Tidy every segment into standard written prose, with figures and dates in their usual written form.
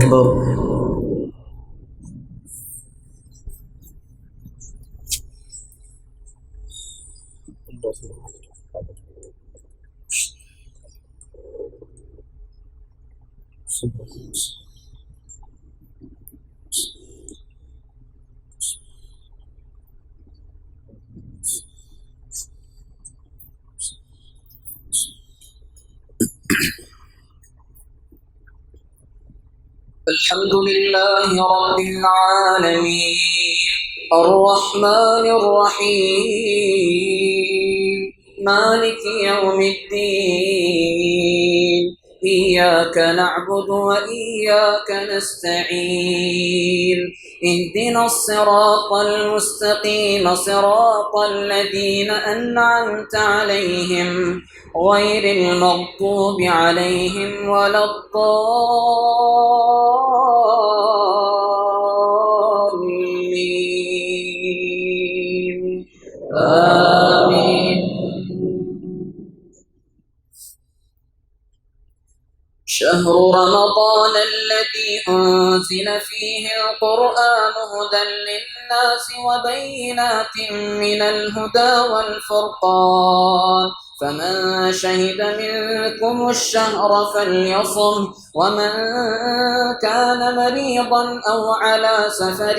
أكبر. الحمد لله رب العالمين الرحمن الرحيم مالك يوم الدين إياك نعبد وإياك نستعين اهدنا الصراط المستقيم صراط الذين أنعمت عليهم غير المغضوب عليهم ولا الضالين آمين. شهر رمضان الذي أنزل فيه القرآن هدى للناس وبينات من الهدى والفرقان فمن شهد منكم الشهر فليصم ومن كان مريضا أو على سفر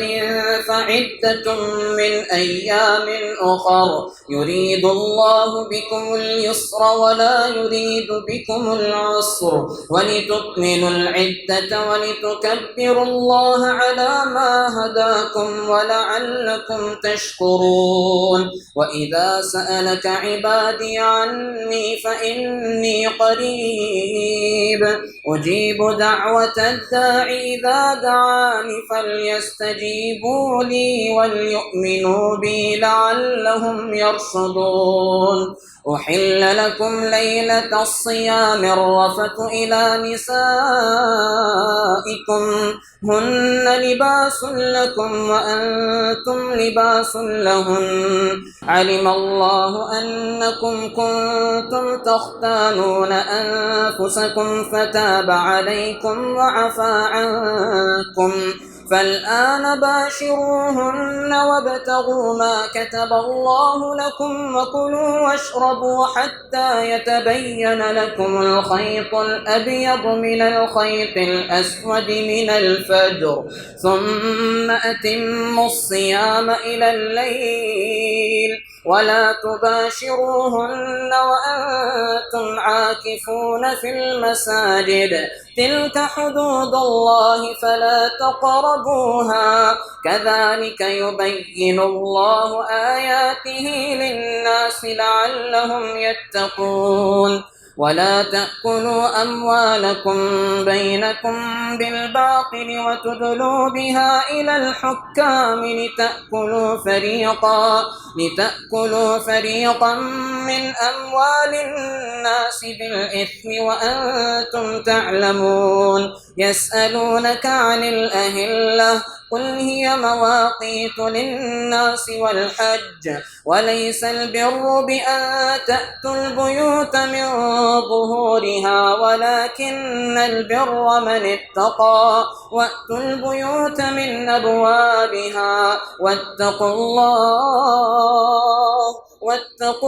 فعدة من أيام أخر يريد الله بكم اليسر ولا يريد بكم العسر ولتكملوا العدة ولتكبروا الله على ما هداكم ولعلكم تشكرون وإذا سألك عبادي عني فإني قريب أجيب دعوة الداع إذا دعاني فليستجيبوا لي وليؤمنوا بي لعلهم يرشدون أحل لكم ليلة الصيام الرفث إلى نسائكم هن لباس لكم وأنتم لباس لهن علم الله أنكم كنتم تختانون أنفسكم فتاب عليكم وعفى عنكم فالآن باشروهن وابتغوا ما كتب الله لكم وكلوا واشربوا حتى يتبين لكم الخيط الأبيض من الخيط الأسود من الفجر ثم أتموا الصيام إلى الليل ولا تباشروهن وأنتم عاكفون في المساجد تلك حدود الله فلا تقربوها كذلك يبين الله آياته للناس لعلهم يتقون ولا تأكلوا أموالكم بينكم بالباطل وتدلوا بها إلى الحكام لتأكلوا فريقا من أموال الناس بالإثم وأنتم تعلمون يسألونك عن الأهلة قل هي مواقيت للناس والحج وليس البر بأن تأتوا البيوت من ظهورها ولكن البر من اتقى وأتوا البيوت من أبوابها واتقوا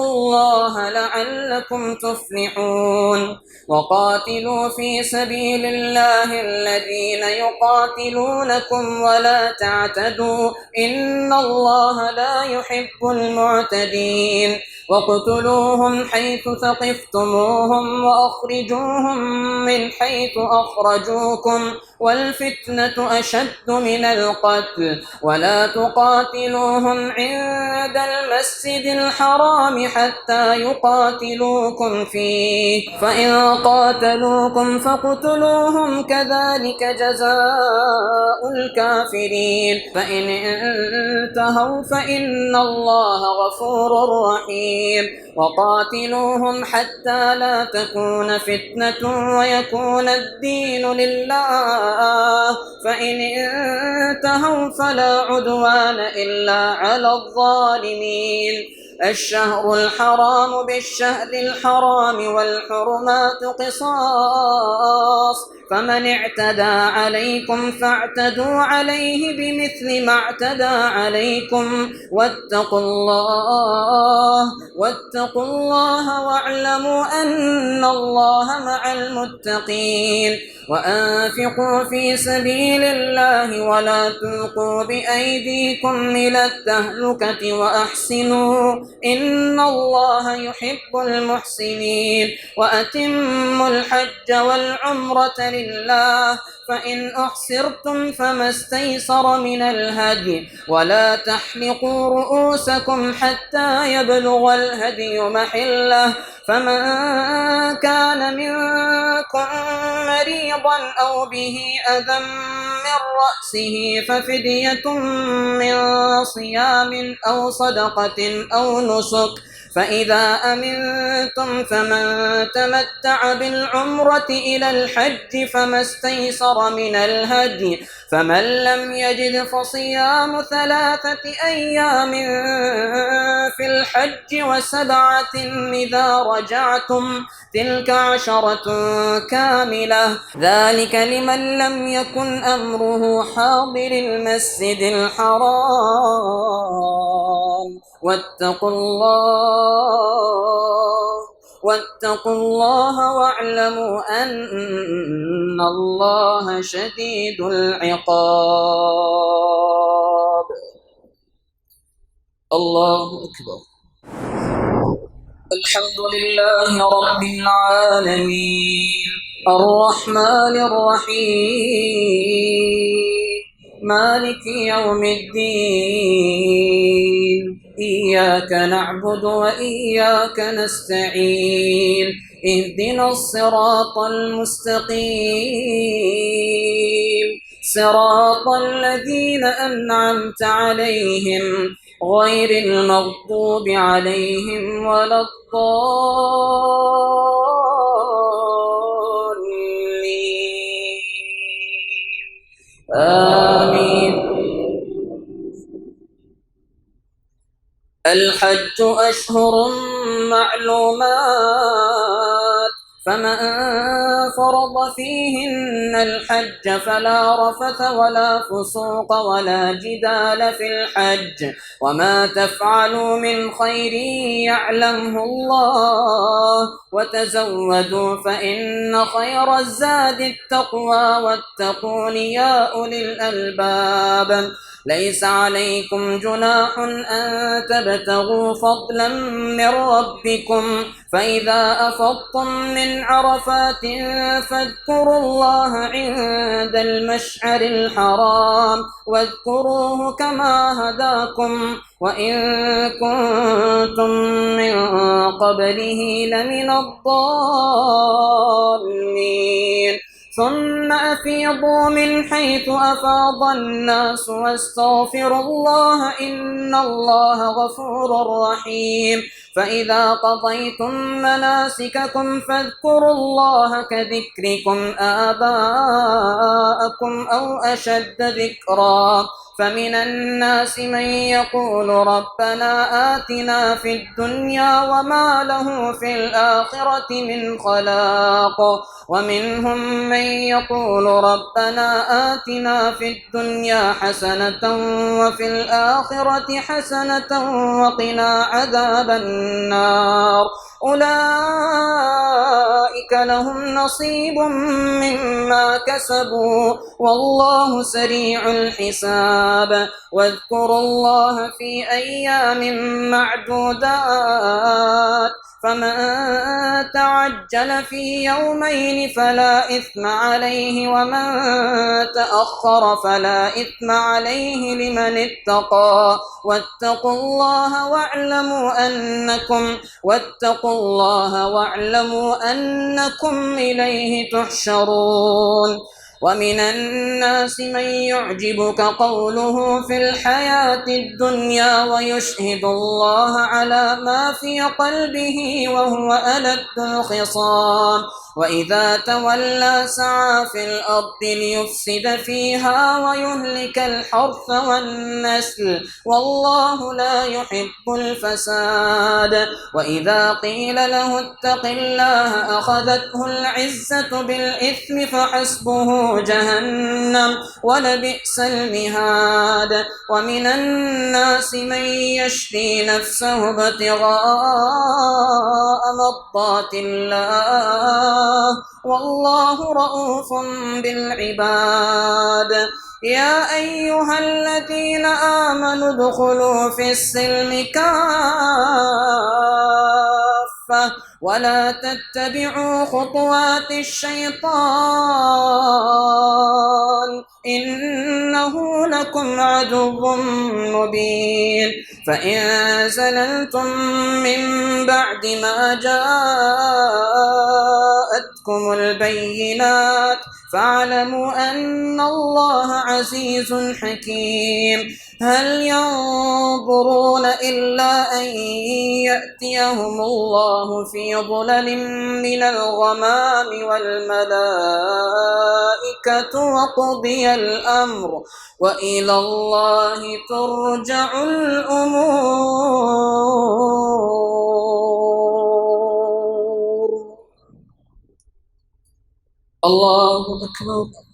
الله لعلكم تفلحون وقاتلوا في سبيل الله الذين يقاتلونكم ولا تعتدوا إن الله لا يحب المعتدين واقتلوهم حيث ثقفتموهم وأخرجوهم من حيث أخرجوكم والفتنة أشد من القتل ولا تقاتلوهم عند المسجد الحرام حتى يقاتلوكم فيه فإن قاتلوكم فاقتلوهم كذلك جزاء الكافرين فإن انتهوا فإن الله غفور رحيم وقاتلوهم حتى لا تكون فتنة ويكون الدين لله فإن انتهوا فلا عدوان إلا على الظالمين الشهر الحرام بالشهر الحرام والحرمات قصاص فمن اعتدى عليكم فاعتدوا عليه بمثل ما اعتدى عليكم واتقوا الله واعلموا أن الله مع المتقين وأنفقوا في سبيل الله ولا تلقوا بأيديكم إلى التهلكة وأحسنوا إن الله يحب المحسنين وأتموا الحج والعمرة لله فإن أحصرتم فما استيسر من الهدي ولا تحلقوا رؤوسكم حتى يبلغ الهدي محله فمن كان منكم مريضا أو به أذى من رأسه ففدية من صيام أو صدقة أو نسك فإذا أمنتم فمن تمتع بالعمرة إلى الحج فما استيسر من الهدي فمن لم يجد فصيام 3 أيام في الحج و7 إذا رجعتم تلك 10 كاملة ذلك لمن لم يكن أمره حاضر المسجد الحرام واتقوا الله واعلموا أن الله شديد العقاب. الله أكبر. الحمد لله رب العالمين الرحمن الرحيم مالك يوم الدين إياك نعبد وإياك نستعين اهدنا الصراط المستقيم صراط الذين أنعمت عليهم غير المغضوب عليهم ولا الضالين آمين. الحج أشهر معلومات فمن فرض فيهن الحج فلا رفث ولا فسوق ولا جدال في الحج وما تفعلوا من خير يعلمه الله وتزودوا فإن خير الزاد التقوى واتقون يا أولي الألباب. ليس عليكم جناح أن تبتغوا فضلا من ربكم فإذا أفضتم من عرفات فاذكروا الله عند المشعر الحرام واذكروه كما هداكم وإن كنتم من قبله لمن الضالين ثم أفيضوا من حيث أفاض الناس واستغفروا الله إن الله غفور رحيم. فإذا قضيتم مناسككم فاذكروا الله كذكركم آباءكم أو أشد ذكرا فمن الناس من يقول ربنا آتنا في الدنيا وما له في الآخرة من خلاق ومنهم من يقول ربنا آتنا في الدنيا حسنة وفي الآخرة حسنة وقنا عذاب النار أولئك لهم نصيب مما كسبوا والله سريع الحساب. واذكروا الله في أيام معدودات فمن تعجل في يومين فلا إثم عليه ومن تأخر فلا إثم عليه لمن اتقى واتقوا الله واعلموا أنكم إليه تحشرون. ومن الناس من يعجبك قوله في الحياة الدنيا ويشهد الله على ما في قلبه وهو ألد الخصام وإذا تولى سعى في الأرض ليفسد فيها ويهلك الحرث والنسل والله لا يحب الفساد. وإذا قيل له اتق الله أخذته العزة بالإثم فحسبه جهنم ولبئس المهاد. ومن الناس من يشري نفسه ابتغاء مرضات الله والله رؤوف بالعباد. يا أيها الذين آمنوا ادخلوا في السلم كافة ولا تتبعوا خطوات الشيطان إنه لكم عدو مبين. فإن زللتم من بعد ما جاءتكم البينات فاعلموا أن الله عزيز حكيم. هل ينظرون إلا أن يأتيهم الله في ظلل من الغمام والملائكة وقضي الأمر وإلى الله ترجع الأمور. الله أكبر.